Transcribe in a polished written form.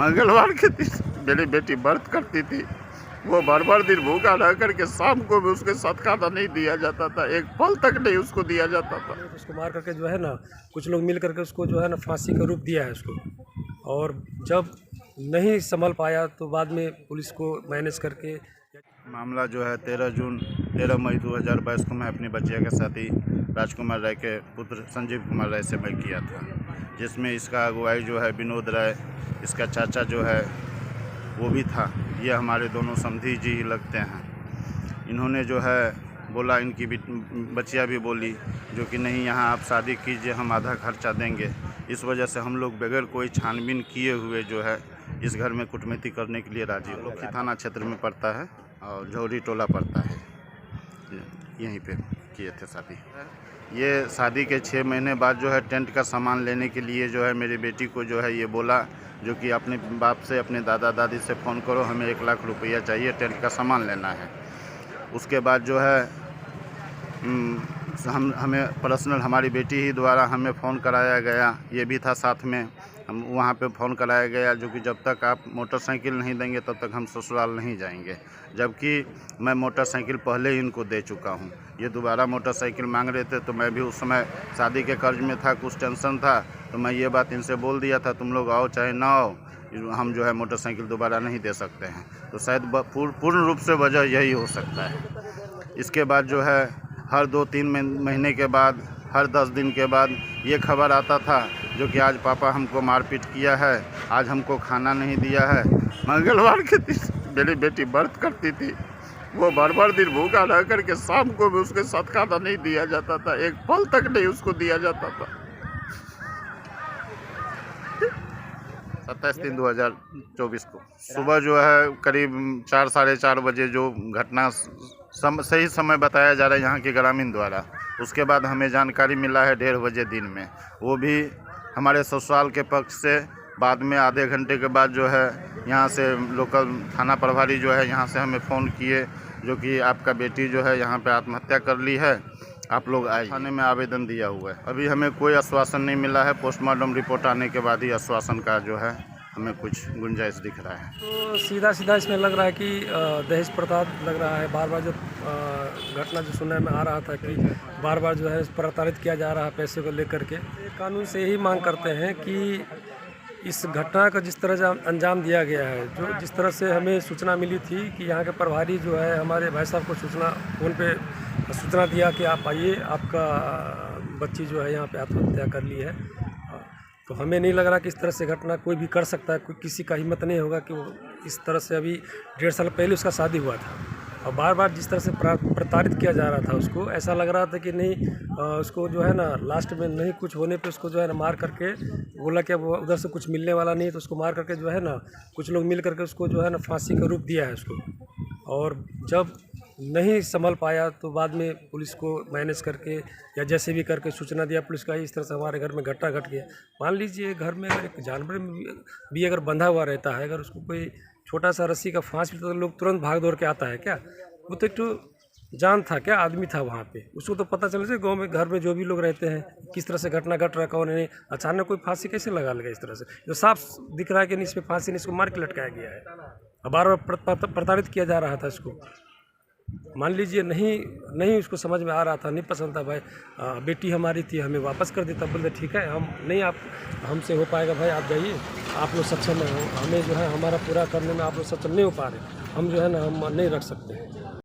मंगलवार के दिन मेरी बेटी व्रत करती थी, वो बार दिन भूखा रह करके शाम को भी उसके साथ खाना नहीं दिया जाता था, एक फल तक नहीं उसको दिया जाता था। उसको मार करके जो है ना कुछ लोग मिल करके उसको जो है ना फांसी का रूप दिया है उसको, और जब नहीं संभल पाया तो बाद में पुलिस को मैनेज करके। मामला जो है 13 मई 2022 को मैं अपनी बच्चिया के साथी राजकुमार राय के पुत्र संजीव कुमार राय से मैं किया था, जिसमें इसका अगुवाई जो है विनोद राय, इसका चाचा जो है वो भी था। ये हमारे दोनों समधी जी ही लगते हैं। इन्होंने जो है बोला, इनकी बच्चिया भी बोली जो कि नहीं, यहाँ आप शादी कीजिए, हम आधा खर्चा देंगे। इस वजह से हम लोग बगैर कोई छानबीन किए हुए जो है इस घर में कुटमैती करने के लिए राजी। लोग थाना क्षेत्र में पड़ता है और झौरी टोला पड़ता है, यहीं पे किए थे शादी। ये शादी के 6 महीने बाद जो है टेंट का सामान लेने के लिए जो है मेरी बेटी को जो है ये बोला, जो कि अपने बाप से, अपने दादा दादी से फ़ोन करो, हमें 1 लाख रुपया चाहिए, टेंट का सामान लेना है। उसके बाद जो है हमें पर्सनल हमारी बेटी ही द्वारा हमें फ़ोन कराया गया, ये भी था साथ में, हम वहाँ पे फ़ोन कराया गया जो कि जब तक आप मोटरसाइकिल नहीं देंगे तब तक हम ससुराल नहीं जाएंगे। जबकि मैं मोटरसाइकिल पहले ही इनको दे चुका हूँ। ये दोबारा मोटरसाइकिल मांग रहे थे तो मैं भी उस समय शादी के कर्ज में था, कुछ टेंशन था, तो मैं ये बात इनसे बोल दिया था, तुम लोग आओ चाहे ना आओ, हम जो है मोटरसाइकिल दोबारा नहीं दे सकते हैं। तो शायद पूर्ण रूप से वजह यही हो सकता है। इसके बाद जो है हर 2-3 महीने के बाद, हर 10 दिन के बाद ये खबर आता था जो कि आज पापा हमको मारपीट किया है, आज हमको खाना नहीं दिया है। मंगलवार के दिन मेरी बेटी व्रत करती थी, वो बार दिन भूखा रह करके शाम को भी उसके साथ खाना नहीं दिया जाता था, एक फल तक नहीं उसको दिया जाता था। 27/3/2024 को सुबह जो है करीब 4 साढ़े 4 बजे जो घटना सही समय बताया जा रहा है यहाँ के ग्रामीण द्वारा। उसके बाद हमें जानकारी मिला है 1:30 बजे दिन में, वो भी हमारे ससुराल के पक्ष से। बाद में आधे घंटे के बाद जो है यहाँ से लोकल थाना प्रभारी जो है यहाँ से हमें फ़ोन किए जो कि आपका बेटी जो है यहाँ पे आत्महत्या कर ली है, आप लोग आए। थाने में आवेदन दिया हुआ है, अभी हमें कोई आश्वासन नहीं मिला है। पोस्टमार्टम रिपोर्ट आने के बाद ही आश्वासन का जो है हमें कुछ गुंजाइश दिख रहा है। तो सीधा इसमें लग रहा है कि दहेज प्रताड़ित लग रहा है। बार जो घटना जो सुनने में आ रहा था कि बार जो है प्रताड़ित किया जा रहा है पैसे को लेकर के। कानून से यही मांग करते हैं कि इस घटना का जिस तरह से अंजाम दिया गया है, जो जिस तरह से हमें सूचना मिली थी कि यहाँ के प्रभारी जो है हमारे भाई साहब को फ़ोन पे सूचना दिया कि आप आइए, आपका बच्ची जो है यहाँ पे आत्महत्या कर ली है। तो हमें नहीं लग रहा कि इस तरह से घटना कोई भी कर सकता है। कोई किसी का हिम्मत नहीं होगा कि वो इस तरह से, अभी 1.5 साल पहले उसका शादी हुआ था और बार जिस तरह से प्रताड़ित किया जा रहा था उसको, ऐसा लग रहा था कि नहीं उसको जो है ना लास्ट में नहीं कुछ होने पे उसको जो है ना मार करके बोला कि अब उधर से कुछ मिलने वाला नहीं, तो उसको मार करके जो है ना कुछ लोग मिल करके उसको जो है ना फांसी का रूप दिया है उसको। और जब नहीं संभल पाया तो बाद में पुलिस को मैनेज करके या जैसे भी करके सूचना दिया पुलिस का, इस तरह से हमारे घर में घटना घट गया। मान लीजिए घर में अगर एक जानवर भी अगर बंधा हुआ रहता है, अगर उसको कोई छोटा सा रस्सी का फांस भी तो लोग तुरंत भाग दौड़ के आता है क्या? वो तो एक तो जान था क्या, आदमी था वहाँ पे, उसको तो पता चले गांव में घर में जो भी लोग रहते हैं किस तरह से घटना घट रहा, कौन नहीं, अचानक कोई फांसी कैसे लगा लेगा इस तरह से? जो साफ दिख रहा है कि इस पर फांसी नहीं, इसको मार के लटकाया गया है। बार प्रताड़ित किया जा रहा था इसको। मान लीजिए नहीं उसको समझ में आ रहा था, नहीं पसंद था, भाई बेटी हमारी थी, हमें वापस कर देता, बोलते ठीक है हम नहीं, आप हमसे हो पाएगा भाई, आप जाइए, आप लोग सक्षम हैं, हमें जो है हमारा पूरा करने में आप लोग सक्षम नहीं हो पा रहे, हम जो है ना हम नहीं रख सकते।